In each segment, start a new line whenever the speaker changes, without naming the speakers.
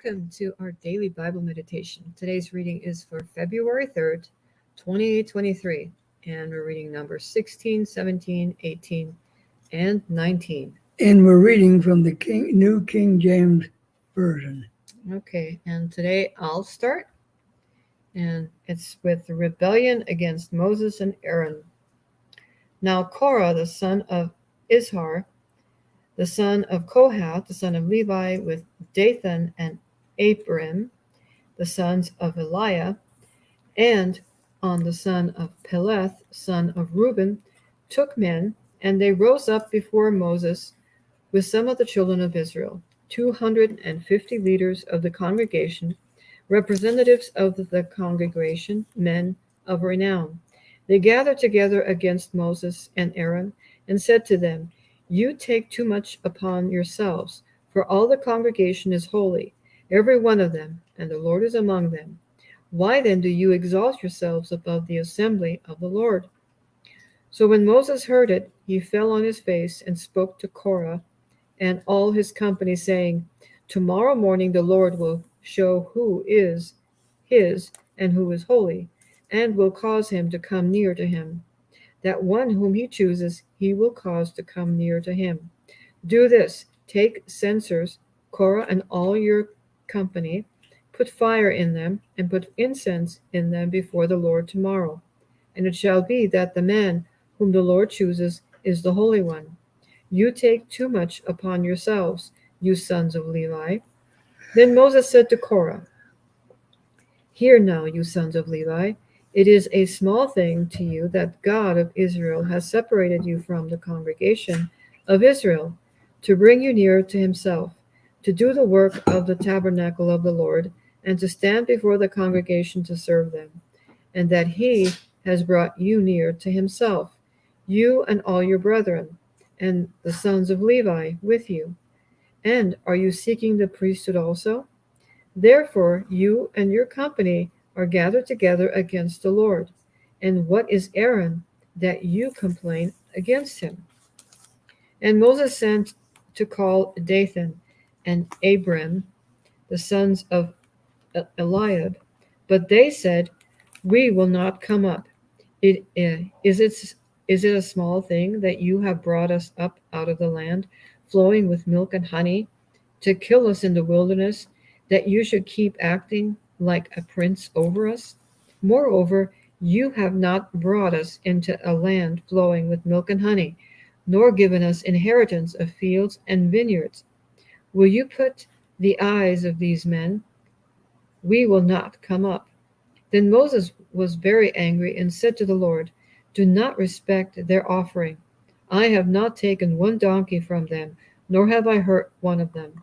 welcome to our daily Bible meditation. Today's reading is for February 3rd, 2023, and we're reading numbers 16, 17, 18, and 19.
And we're reading from the New King James Version.
Okay, and today I'll start, and it's with the rebellion against Moses and Aaron. Now Korah, the son of Izhar, the son of Kohath, the son of Levi, with Dathan and Abiram, the sons of Eliah, and on the son of Peleth, son of Reuben, took men, and they rose up before Moses with some of the children of Israel, 250 leaders of the congregation, representatives of the congregation, men of renown. They gathered together against Moses and Aaron and said to them, "You take too much upon yourselves, for all the congregation is holy, every one of them, and the Lord is among them. Why then do you exalt yourselves above the assembly of the Lord?" So when Moses heard it, he fell on his face and spoke to Korah and all his company, saying, "Tomorrow morning the Lord will show who is his and who is holy, and will cause him to come near to him. That one whom he chooses, he will cause to come near to him. Do this, take censers, Korah and all your company, put fire in them, and put incense in them before the Lord tomorrow. And it shall be that the man whom the Lord chooses is the Holy One. You take too much upon yourselves, you sons of Levi." Then Moses said to Korah, "Hear now, you sons of Levi, it is a small thing to you that God of Israel has separated you from the congregation of Israel, to bring you near to himself, to do the work of the tabernacle of the Lord, and to stand before the congregation to serve them, and that he has brought you near to himself, you and all your brethren, and the sons of Levi with you. And are you seeking the priesthood also? Therefore you and your company are gathered together against the Lord. And what is Aaron, that you complain against him?" And Moses sent to call Dathan and Abiram, the sons of Eliab, but they said, "We will not come up. Is it a small thing that you have brought us up out of the land flowing with milk and honey, to kill us in the wilderness, that you should keep acting like a prince over us? Moreover, you have not brought us into a land flowing with milk and honey, nor given us inheritance of fields and vineyards. Will you put the eyes of these men? We will not come up." Then Moses was very angry and said to the Lord, "Do not respect their offering. I have not taken one donkey from them, nor have I hurt one of them."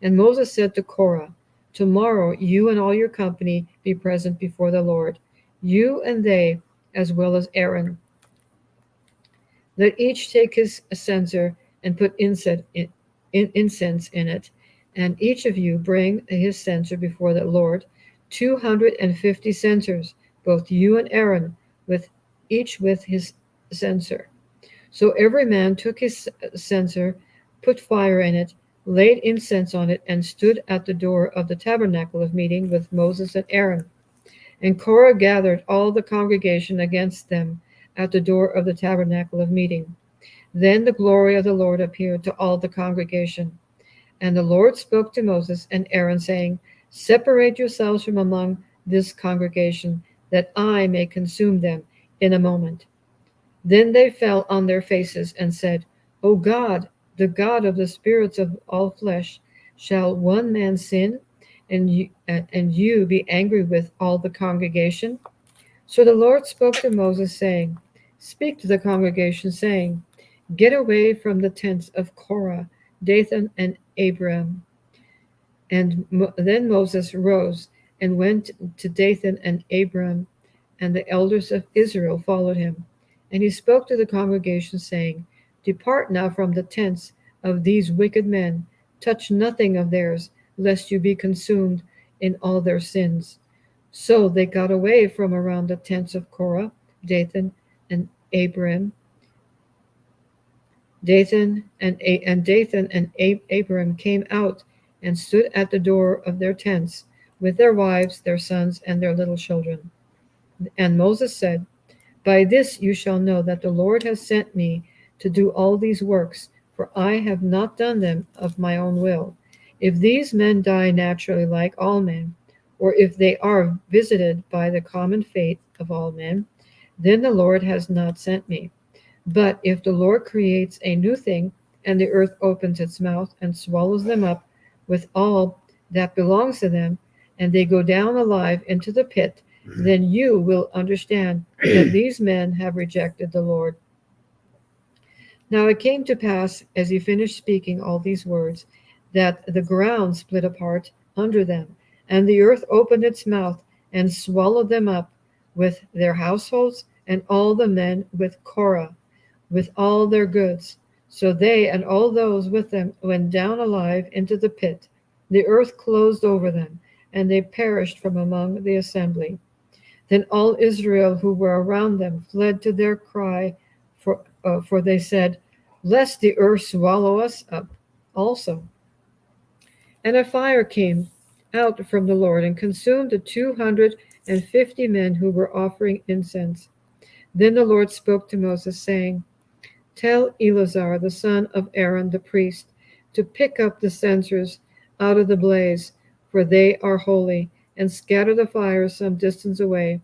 And Moses said to Korah, "Tomorrow you and all your company be present before the Lord, you and they, as well as Aaron. Let each take his censer and put incense in it, and each of you bring his censer before the Lord, 250 censers, both you and Aaron, each with his censer." So every man took his censer, put fire in it, laid incense on it, and stood at the door of the tabernacle of meeting with Moses and Aaron. And Korah gathered all the congregation against them at the door of the tabernacle of meeting. Then the glory of the Lord appeared to all the congregation. And the Lord spoke to Moses and Aaron, saying, "Separate yourselves from among this congregation, that I may consume them in a moment." Then they fell on their faces and said, "O God, the God of the spirits of all flesh, shall one man sin, and you be angry with all the congregation?" So the Lord spoke to Moses, saying, "Speak to the congregation, saying, Get away from the tents of Korah, Dathan, and Abiram." And then Moses rose and went to Dathan and Abiram, and the elders of Israel followed him. And he spoke to the congregation, saying, "Depart now from the tents of these wicked men, touch nothing of theirs, lest you be consumed in all their sins." So they got away from around the tents of Korah, Dathan, and Abiram. Dathan and Abiram came out and stood at the door of their tents with their wives, their sons, and their little children. And Moses said, "By this you shall know that the Lord has sent me to do all these works, for I have not done them of my own will. If these men die naturally like all men, or if they are visited by the common fate of all men, then the Lord has not sent me. But if the Lord creates a new thing, and the earth opens its mouth and swallows them up with all that belongs to them, and they go down alive into the pit, then you will understand that these men have rejected the Lord." Now it came to pass, as he finished speaking all these words, that the ground split apart under them, and the earth opened its mouth and swallowed them up with their households and all the men with Korah, with all their goods. So they and all those with them went down alive into the pit. The earth closed over them, and they perished from among the assembly. Then all Israel who were around them fled to their cry, for they said, "Lest the earth swallow us up also." And a fire came out from the Lord and consumed the 250 men who were offering incense. Then the Lord spoke to Moses, saying, "Tell Eleazar, the son of Aaron the priest, to pick up the censers out of the blaze, for they are holy, and scatter the fire some distance away.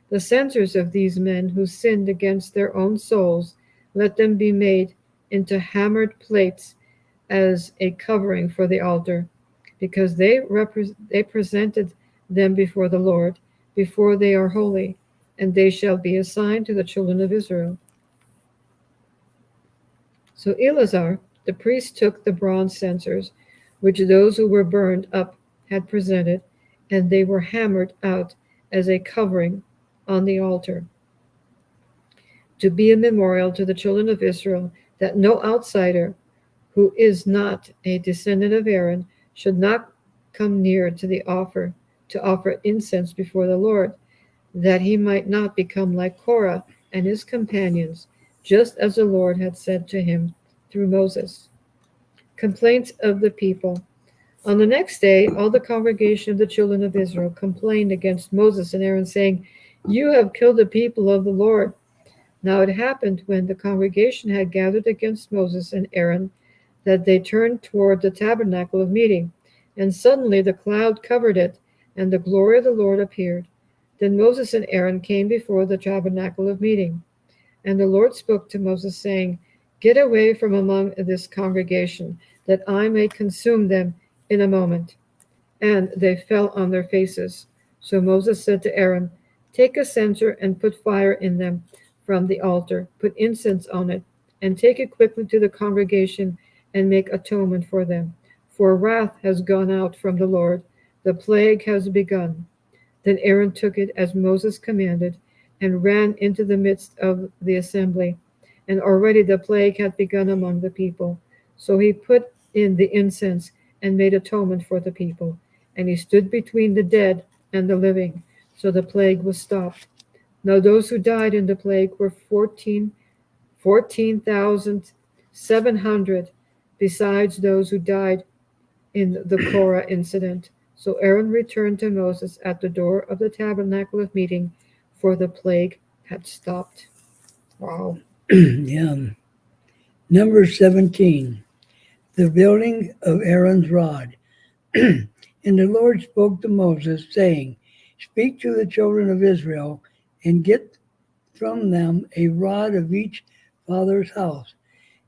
The censers of these men who sinned against their own souls, let them be made into hammered plates as a covering for the altar, because they presented them before the Lord, before they are holy, and they shall be a sign to the children of Israel." So Eleazar the priest took the bronze censers, which those who were burned up had presented, and they were hammered out as a covering on the altar, to be a memorial to the children of Israel, that no outsider who is not a descendant of Aaron should not come near to offer incense before the Lord, that he might not become like Korah and his companions, just as the Lord had said to him through Moses. Complaints of the people. On the next day, all the congregation of the children of Israel complained against Moses and Aaron, saying, "You have killed the people of the Lord." Now it happened, when the congregation had gathered against Moses and Aaron, that they turned toward the tabernacle of meeting, and suddenly the cloud covered it, and the glory of the Lord appeared. Then Moses and Aaron came before the tabernacle of meeting. And the Lord spoke to Moses, saying, "Get away from among this congregation, that I may consume them in a moment." And they fell on their faces. So Moses said to Aaron, "Take a censer and put fire in them from the altar, put incense on it, and take it quickly to the congregation and make atonement for them. For wrath has gone out from the Lord, the plague has begun." Then Aaron took it as Moses commanded, and ran into the midst of the assembly. And already the plague had begun among the people. So he put in the incense and made atonement for the people. And he stood between the dead and the living. So the plague was stopped. Now those who died in the plague were 14,700, besides those who died in the Korah incident. So Aaron returned to Moses at the door of the tabernacle of meeting, for the plague had stopped. Wow.
Yeah. Number 17, the building of Aaron's rod. And the Lord spoke to Moses, saying, "Speak to the children of Israel, and get from them a rod of each father's house,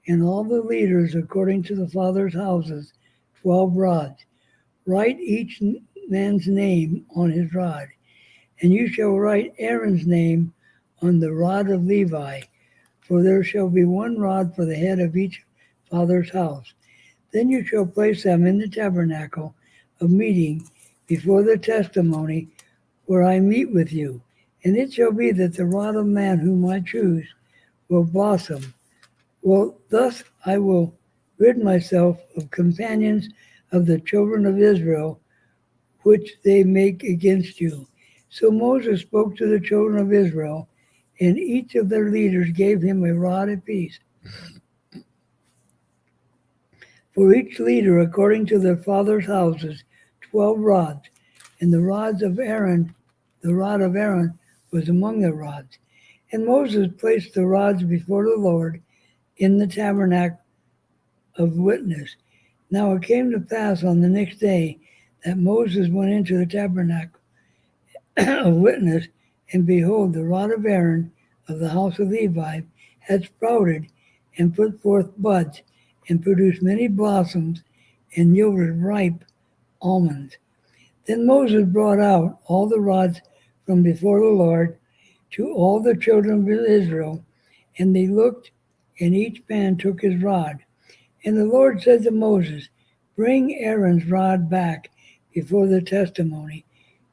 and all the leaders according to the fathers' houses, 12 rods. Write each man's name on his rod, and you shall write Aaron's name on the rod of Levi, for there shall be one rod for the head of each father's house. Then you shall place them in the tabernacle of meeting before the testimony, where I meet with you. And it shall be that the rod of man whom I choose will blossom. Well, thus I will rid myself of companions of the children of Israel, which they make against you." So Moses spoke to the children of Israel, and each of their leaders gave him a rod apiece. For each leader according to their father's houses, 12 rods, and the rod of Aaron was among the rods. And Moses placed the rods before the Lord in the tabernacle of witness. Now it came to pass on the next day that Moses went into the tabernacle of witness, and behold, the rod of Aaron of the house of Levi had sprouted and put forth buds and produced many blossoms and yielded ripe almonds. Then Moses brought out all the rods from before the Lord to all the children of Israel, and they looked, and each man took his rod. And the Lord said to Moses, Bring Aaron's rod back before the testimony,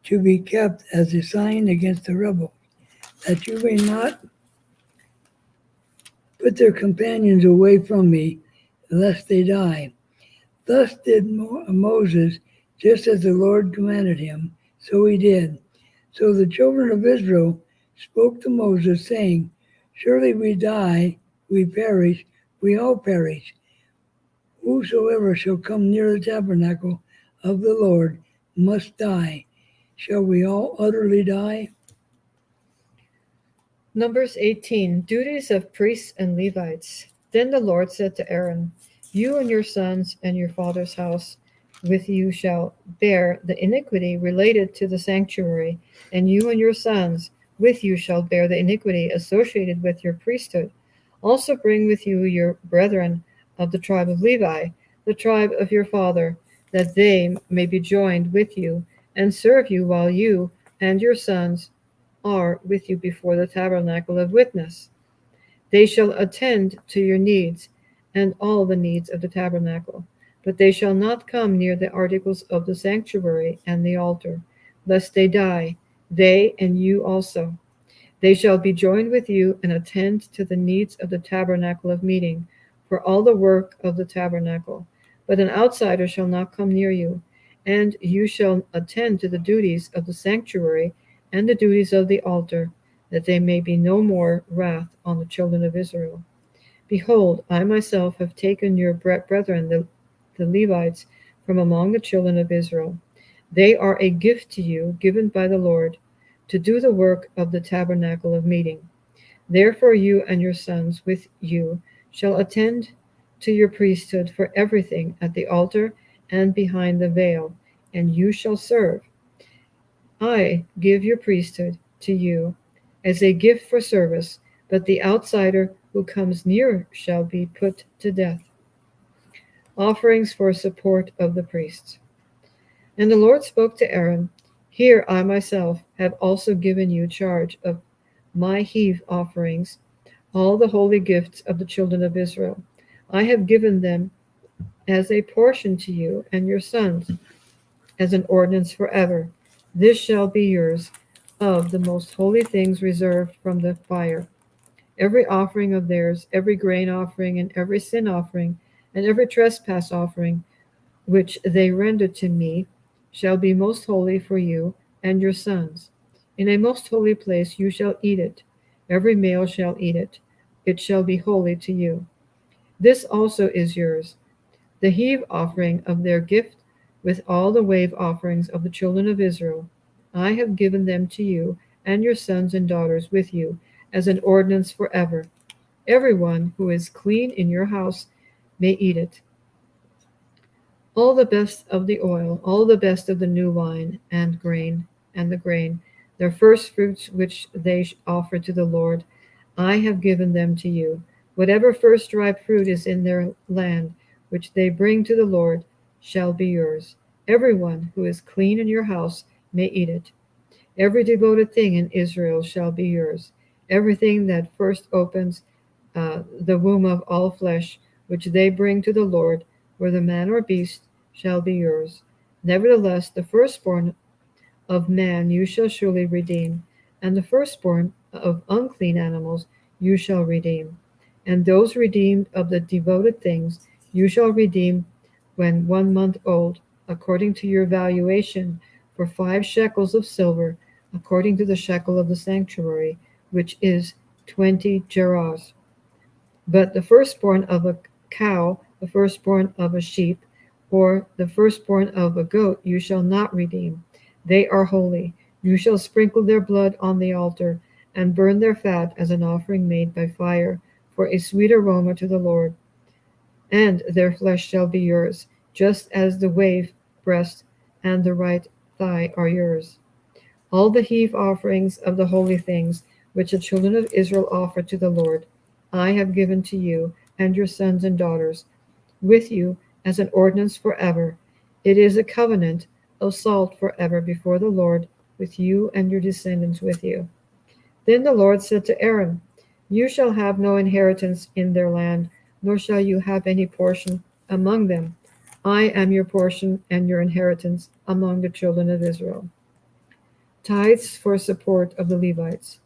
to be kept as a sign against the rebels, that you may not put their companions away from me, lest they die. Thus did Moses, just as the Lord commanded him, so he did. So the children of Israel spoke to Moses, saying, Surely we die, we perish, we all perish. Whosoever shall come near the tabernacle of the Lord must die. Shall we all utterly die?
Numbers 18, duties of priests and Levites. Then the Lord said to Aaron, You and your sons and your father's house with you shall bear the iniquity related to the sanctuary, and you and your sons with you shall bear the iniquity associated with your priesthood. Also bring with you your brethren of the tribe of Levi, the tribe of your father, that they may be joined with you and serve you while you and your sons are with you before the tabernacle of witness. They shall attend to your needs and all the needs of the tabernacle, but they shall not come near the articles of the sanctuary and the altar, lest they die, they and you also. They shall be joined with you and attend to the needs of the tabernacle of meeting, for all the work of the tabernacle. But an outsider shall not come near you, and you shall attend to the duties of the sanctuary and the duties of the altar, that there may be no more wrath on the children of Israel. Behold, I myself have taken your brethren, the Levites, from among the children of Israel. They are a gift to you, given by the Lord, to do the work of the tabernacle of meeting. Therefore you and your sons with you shall attend to your priesthood for everything at the altar and behind the veil, and you shall serve. I give your priesthood to you as a gift for service, but the outsider who comes near shall be put to death. Offerings for support of the priests. And the Lord spoke to Aaron, Here I myself have also given you charge of my heave offerings, all the holy gifts of the children of Israel. I have given them as a portion to you and your sons, as an ordinance forever. This shall be yours, of the most holy things reserved from the fire. Every offering of theirs, every grain offering, and every sin offering, and every trespass offering, which they render to me, shall be most holy for you and your sons. In a most holy place you shall eat it. Every male shall eat it. It shall be holy to you. This also is yours, the heave offering of their gift, with all the wave offerings of the children of Israel. I have given them to you and your sons and daughters with you as an ordinance forever. Everyone who is clean in your house may eat it. All the best of the oil, all the best of the new wine and the grain, their first fruits which they offer to the Lord, I have given them to you. Whatever first ripe fruit is in their land, which they bring to the Lord, shall be yours. Everyone who is clean in your house may eat it. Every devoted thing in Israel shall be yours. Everything that first opens the womb of all flesh, which they bring to the Lord, whether man or beast, shall be yours. Nevertheless, the firstborn of man you shall surely redeem, and the firstborn of unclean animals you shall redeem. And those redeemed of the devoted things you shall redeem when 1 month old, according to your valuation, for 5 shekels of silver, according to the shekel of the sanctuary, which is 20 gerahs. But the firstborn of a cow the firstborn of a sheep, or the firstborn of a goat you shall not redeem. They are holy. You shall sprinkle their blood on the altar, and burn their fat as an offering made by fire, for a sweet aroma to the Lord. And their flesh shall be yours, just as the wave breast and the right thigh are yours. All the heave offerings of the holy things which the children of Israel offer to the Lord, I have given to you and your sons and daughters, with you as an ordinance forever. It is a covenant of salt forever before the Lord, with you and your descendants with you. Then the Lord said to Aaron, You shall have no inheritance in their land, nor shall you have any portion among them. I am your portion and your inheritance among the children of Israel. Tithes for support of the Levites.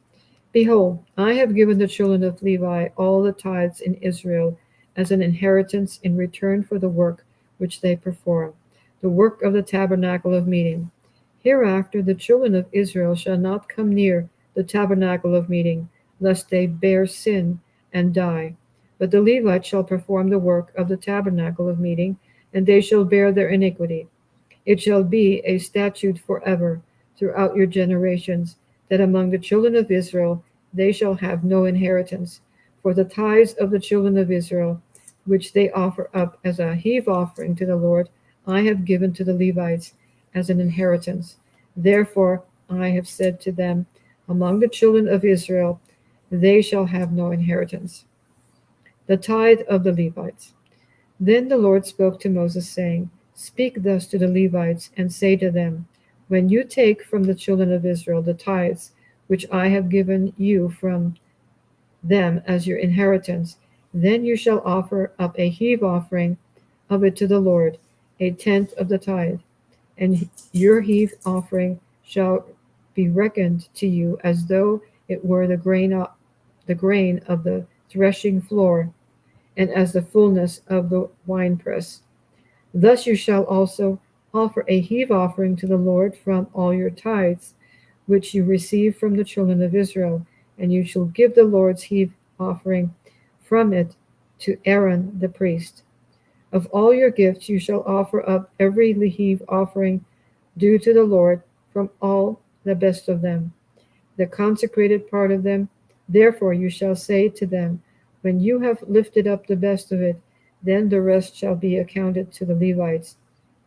Behold, I have given the children of Levi all the tithes in Israel as an inheritance in return for the work which they perform, the work of the tabernacle of meeting. Hereafter the children of Israel shall not come near the tabernacle of meeting, lest they bear sin and die. But the Levites shall perform the work of the tabernacle of meeting, and they shall bear their iniquity. It shall be a statute forever throughout your generations, that among the children of Israel they shall have no inheritance. For the tithes of the children of Israel, which they offer up as a heave offering to the Lord, I have given to the Levites as an inheritance. Therefore I have said to them, among the children of Israel they shall have no inheritance. The tithe of the Levites. Then the Lord spoke to Moses, saying, Speak thus to the Levites, and say to them, When you take from the children of Israel the tithes which I have given you from them as your inheritance, then you shall offer up a heave offering of it to the Lord, a tenth of the tithe. And your heave offering shall be reckoned to you as though it were the grain of the threshing floor, and as the fullness of the winepress. Thus you shall also offer a heave offering to the Lord from all your tithes, which you receive from the children of Israel, and you shall give the Lord's heave offering from it to Aaron the priest. Of all your gifts you shall offer up every heave offering due to the Lord from all the best of them, the consecrated part of them. Therefore you shall say to them, When you have lifted up the best of it, then the rest shall be accounted to the Levites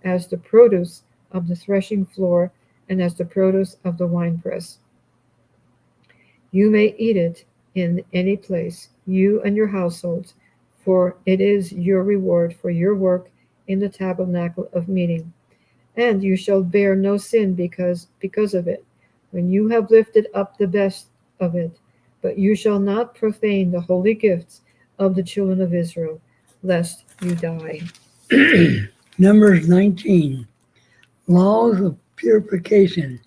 as the produce of the threshing floor and as the produce of the winepress. You may eat it in any place, you and your households, for it is your reward for your work in the tabernacle of meeting. And you shall bear no sin because of it, when you have lifted up the best of it. But you shall not profane the holy gifts of the children of Israel, lest you die.
Numbers 19. Laws of purification.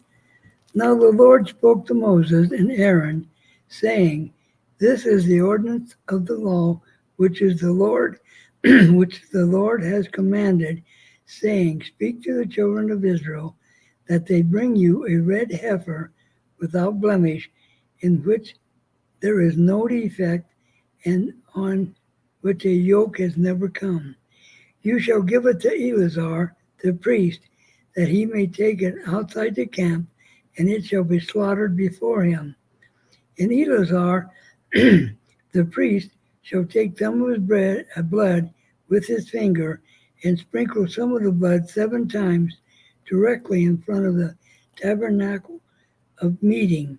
Now the Lord spoke to Moses and Aaron, saying, This is the ordinance of the law which the Lord has commanded, saying, Speak to the children of Israel, that they bring you a red heifer without blemish, in which there is no defect, and on which a yoke has never come. You shall give it to Eleazar the priest, that he may take it outside the camp, and it shall be slaughtered before him. And Eleazar the priest shall take some of his blood with his finger, and sprinkle some of the blood 7 times directly in front of the tabernacle of meeting.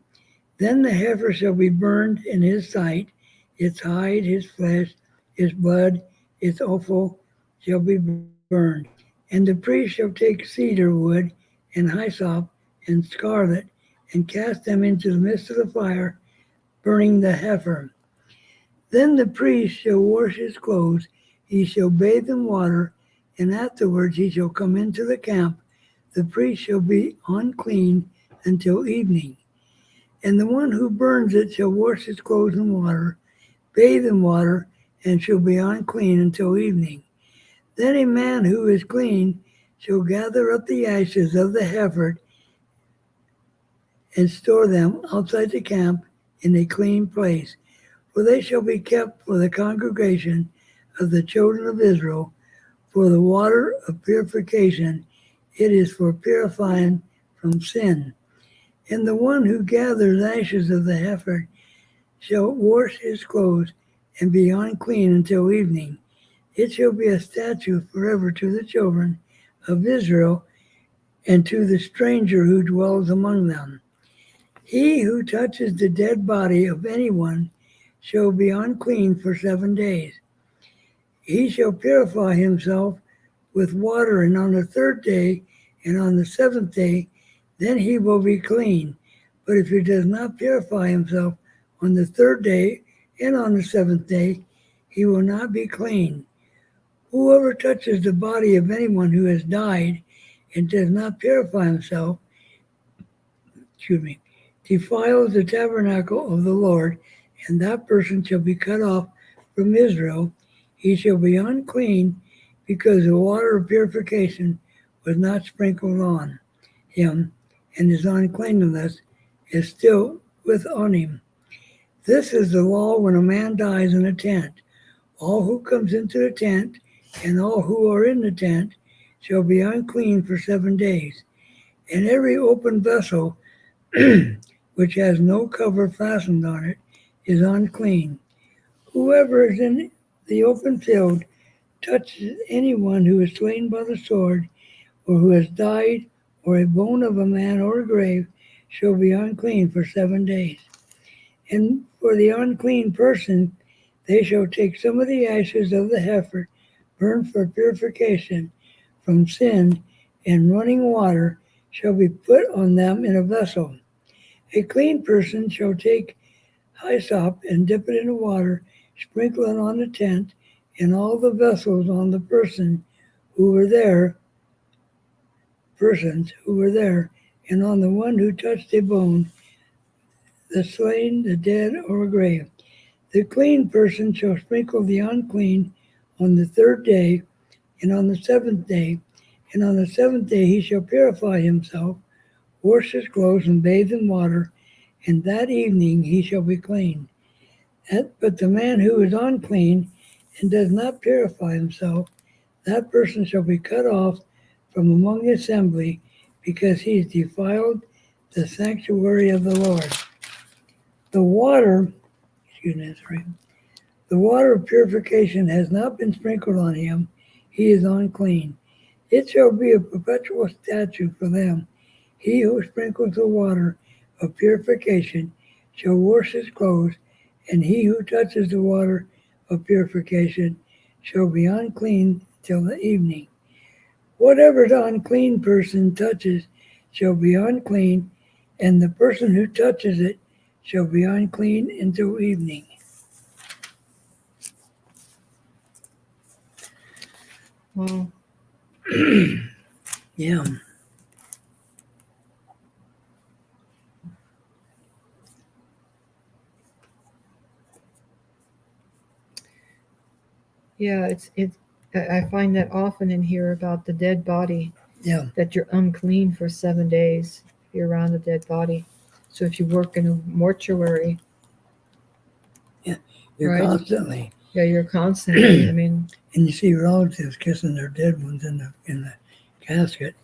Then the heifer shall be burned in his sight, its hide, his flesh, its blood, its offal shall be burned. And the priest shall take cedar wood and hyssop and scarlet, and cast them into the midst of the fire, burning the heifer. Then the priest shall wash his clothes, he shall bathe in water, and afterwards he shall come into the camp. The priest shall be unclean until evening. And the one who burns it shall wash his clothes in water, bathe in water, and shall be unclean until evening. Then a man who is clean shall gather up the ashes of the heifer and store them outside the camp in a clean place, for they shall be kept for the congregation of the children of Israel for the water of purification. It is for purifying from sin. And the one who gathers ashes of the heifer shall wash his clothes and be unclean until evening. It shall be a statute forever to the children of Israel and to the stranger who dwells among them. He who touches the dead body of anyone shall be unclean for 7 days. He shall purify himself with water, and on the 3rd day and on the 7th day, then he will be clean. But if he does not purify himself on the 3rd day and on the 7th day, he will not be clean. Whoever touches the body of anyone who has died and does not purify himself, defiles the tabernacle of the Lord, and that person shall be cut off from Israel. He shall be unclean because the water of purification was not sprinkled on him, and his uncleanness is still on him. This is the law when a man dies in a tent. All who comes into the tent and all who are in the tent shall be unclean for 7 days. And every open vessel which has no cover fastened on it is unclean. Whoever is in the open field touches anyone who is slain by the sword, or who has died, or a bone of a man or a grave, shall be unclean for 7 days. And for the unclean person, they shall take some of the ashes of the heifer, burned for purification from sin, and running water shall be put on them in a vessel. A clean person shall take hyssop and dip it in the water, sprinkle it on the tent and all the vessels on the persons who were there, and on the one who touched a bone, the slain, the dead, or a grave. The clean person shall sprinkle the unclean on the 3rd day and on the 7th day, and on the 7th day he shall purify himself, wash his clothes, and bathe in water, and that evening he shall be clean. But the man who is unclean and does not purify himself, that person shall be cut off from among the assembly, because he has defiled the sanctuary of the Lord. The water of purification has not been sprinkled on him, he is unclean. It shall be a perpetual statute for them. He who sprinkles the water of purification shall wash his clothes, and he who touches the water of purification shall be unclean till the evening. Whatever the unclean person touches shall be unclean, and the person who touches it shall be unclean until evening.
Wow.
Yeah.
Yeah, I find that often in here about the dead body,
Yeah.
that you're unclean for 7 days if you're around a dead body. So if you work in a mortuary,
You're
right?
constantly.
Yeah, you're constantly. I mean,
And you see relatives kissing their dead ones in the casket.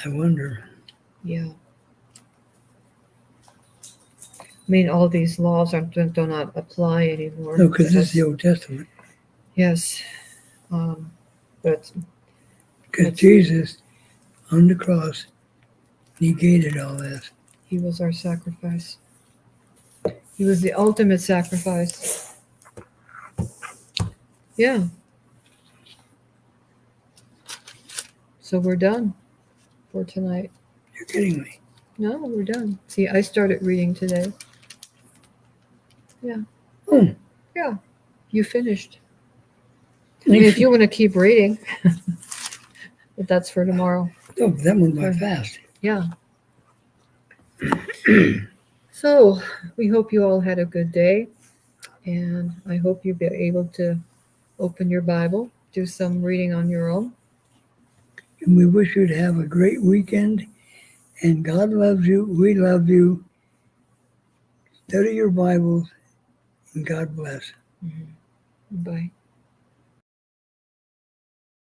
I wonder.
yeah. I mean, all these laws do not apply anymore.
No, because this is the
Because-
Old Testament.
Yes. But
Because Jesus on the cross negated all this.
he was our sacrifice. He was the ultimate sacrifice. Yeah. So we're done for tonight.
You're kidding me.
No, we're done. See, I started reading today. Yeah.
Hmm.
Yeah. You finished. I mean, if you want to keep reading, but that's for tomorrow.
Oh, that one went fast.
Yeah. So we hope you all had a good day, and I hope you'll be able to open your Bible, do some reading on your own.
And we wish you to have a great weekend. And God loves you. We love you. Study your Bibles. And God bless.
Mhm. Bye.